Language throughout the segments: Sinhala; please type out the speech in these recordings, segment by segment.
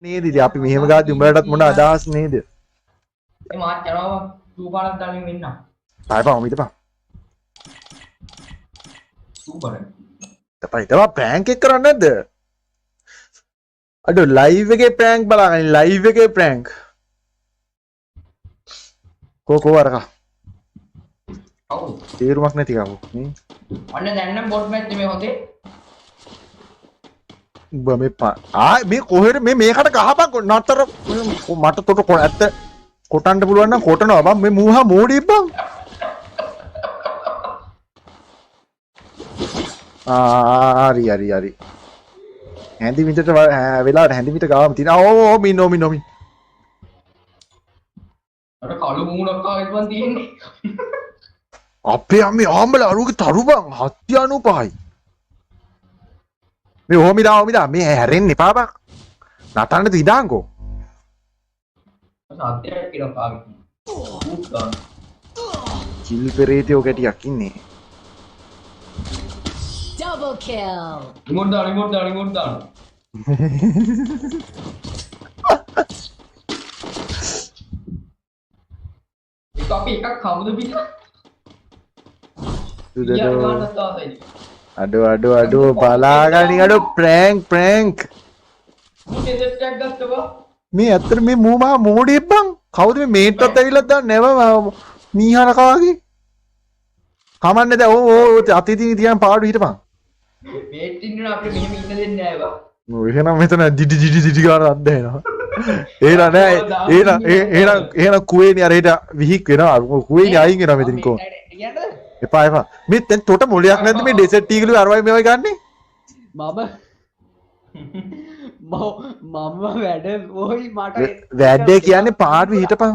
නේද ඉතින් අපි මෙහෙම ගාද්දි උඹලටත් මොන අදහස් නේද? ඒ මාත් යනවා සූපාරක් දාගෙන ඉන්න. තායපා උමිතපා. සූපර. තපා ප්‍රෑන්ක් එක කරන්නේ නැද්ද? අඩෝ ලයිව් එකේ ප්‍රෑන්ක් බලාගන්න ලයිව් එකේ ප්‍රෑන්ක්. කෝ අරක. ඔව්. තේරුමක් නැති කවෝ. අන්න දැන් නම් බොට් මැච් මේ හොඳේ. උඹ මේ කොහෙද මේකට ගහපන් නතර මට තොට ඇත්ත කොටන්න පුළුවන් නම් කොටනවා බං මේ මූහා මෝඩි බං හරි හැඳි මිටට වෙලාවට හැඳි මිට ගාම තියෙනවා ඕ මිනෝ අර කළු මූණක් ආයෙත් තියෙන්නේ අපේ අම්මේ ආම්බල අරුගේ තරු බං 795යි මේ ඕමිදා මේ හැරෙන්න එපා බං නටන්න ඉදාංකෝ සත්‍යයක් කියලා කාගෙත් කිල් පෙරේතයෝ ගැටියක් ඉන්නේ Double kill. රිමෝට් දාන්න ඒක අපි එකක් කවුද පිට අඩෝ බලාගනින් අඩෝ ප්‍රෑන්ක් මේ ඇත්තට මේ මූමා මෝඩියෙක් බං කවුද මේ මේට්ටත් ඇවිල්ලා දාන්න නැව මීහරකා වගේ කමන්නේ දැන් ඕ අතේ තියන් පාඩු හිටපන් මේට් ඉන්න අපිට මෙහෙම ඉන්න දෙන්නේ නැහැ බා ඔය එහෙනම් මෙතන දිඩි ගාන අද්ද එනවා එහෙනම් නෑ එහෙනම් කුවේනි අර හෙට විහික් වෙනවා කුවේනි අයින් වෙනවා මෙතනින් කොහොම එපා මේ දැන් තොට මොලයක් නැද්ද මේ ඩෙසර්ට් ටීගලු අරවයි මේවයි ගන්නෙ මම වැඩ ඕයි මට වැඩේ කියන්නේ පාඩු හිටපන්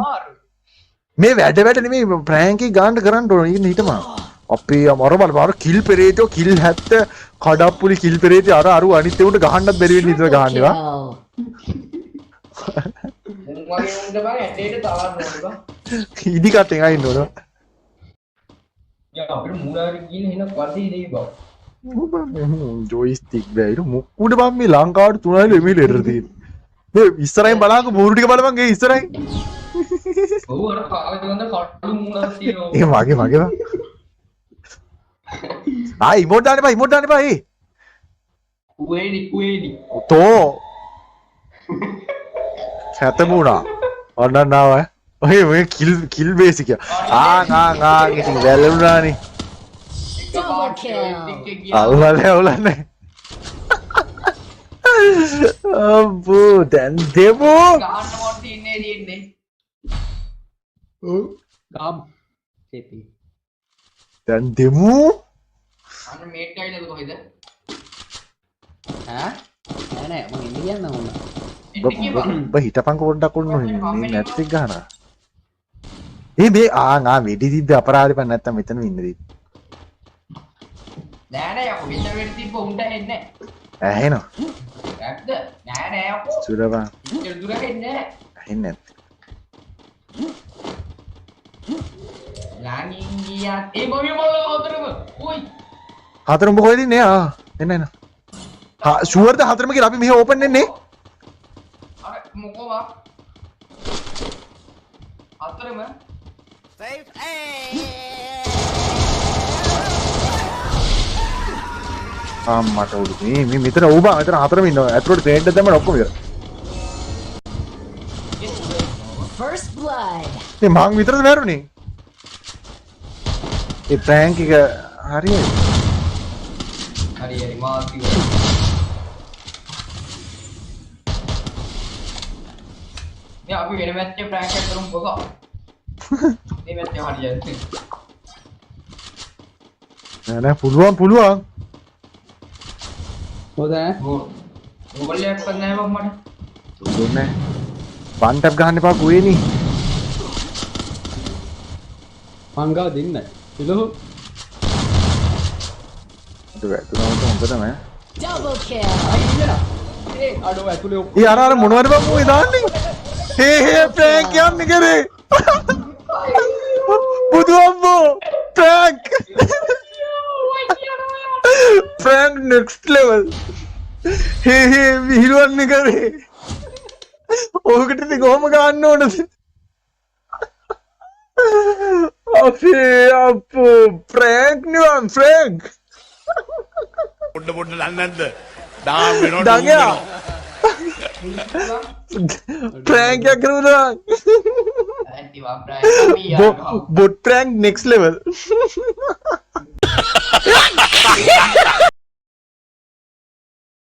මේ වැඩ නෙමෙයි ප්‍රෑන්ක් එක ගන්න කරන්න ඕන ඉන්න හිටපන් අපේ අමර බල කිල් පෙරේතෝ කිල් 70 කඩප්පුලි කිල් පෙරේතේ අර අනිත් උන්ට ගහන්නත් බැරි වෙන්න ඉතල ගහන්නේවා මගේ උන්ට බං ඇටේට තවන්න ඕනේ බං ඉදි කටෙන් අයින්න ඕන යා අපිට මූලාරි ගිහින් එන වර්ධි දෙයි බං ජොයිස්ටික් බෑයිරු මුක්කුඩ බම් මේ ලංකාවට 3 එමිල එරර තියෙන මේ ඉස්සරහින් බලංග මූරු ටික බලපන් ගේ ඉස්සරහින් ඔව් අර කාලේ ගඳ කට්ටු මූණක් තියෙනවා ඒ මගේ ඉමෝට් දාන්න එපා ඒ කුවේනි තෝ හැතමුණා ඔන්න නාව ඔය කිල් බේසික ඉතින් වැලුණානේ Double kill. අවුලන්නේ අබෝ දැන් දෙමෝ ගහන්න මොන්ට ඉන්නේ තියෙන්නේ ගම් සෙපි දැන් දෙමු අන්න මේට් ඇවිල්ලාද කොහෙද ඈ නෑ මම ඉන්න කියන්න ඕන ඔබ හිටපන් පොඩ්ඩක් ඔන්න මේ නැට් එක ගහනවා මේ වෙඩි තිබ්බ අපරාධෙ පන් නැත්තම් මෙතන ඉන්න දී නෑ යකෝ මෙතන වෙඩි තිබ්බ උන්ට එන්නේ ඇහෙනවා නැද්ද නෑ යකෝ සුරබා ඉතින් දුර එන්නේ ඇහෙන්නේ ලාගින් ගියා ඒ මොවිය මොල හතරම ඔයි හතරම කොහෙද ඉන්නේ එන්න ෂුවර්ද හතරම කියලා අපි මෙහෙ ඕපන් වෙන්නේ අර මොකෝ වා හතරම මට උඩු මේ මෙතන ඌ බා මෙතන හතරම ඉන්නවා ඇතුළට ට්‍රේන්ඩ් එක දැම්මම ඔක්කොම ඉවර First blood. මේ මං විතරද වැරුනේ ඒ ප්‍රෑන්ක් එක හරියයි හරි මාති මේ අපි වෙන මැච් එක ප්‍රෑන්ක් එකක් කරමු පොකා මේ මැච් එක හරියට නෑ පුළුවන් හොඳ ගෝල් එකක් පත් නැහැ බං මට දුන්නේ වන් ටැප් ගහන්න එපා කුවේනි මංගා දෙන්න පිළු වැටුනොත් හොඳ තමයි Double kill. ඒ අඩෝ ඇතුලේ ඒ අර මොනවද බං ඌ දාන්නේ හේ ප්‍රෑන්ක් යන්නේ කරේ බුදු අම්මෝ ප්‍රෑන්ක් ප්‍රෑන්ක් next level හේ විහිළුවන්නේ කරේ ඕකට ඉතින් කොහොම ගන්න ඕනද? අපේ අප්පෝ ප්‍රෑන්ක් නියම් ප්‍රෑන්ක්. පොඩ පොඩ දන්නේ නැද්ද? දාම් වෙනවා. දඟයා. ප්‍රෑන්ක් එකක් කරුණා. ඇන්ටිවා prank bot prank next level.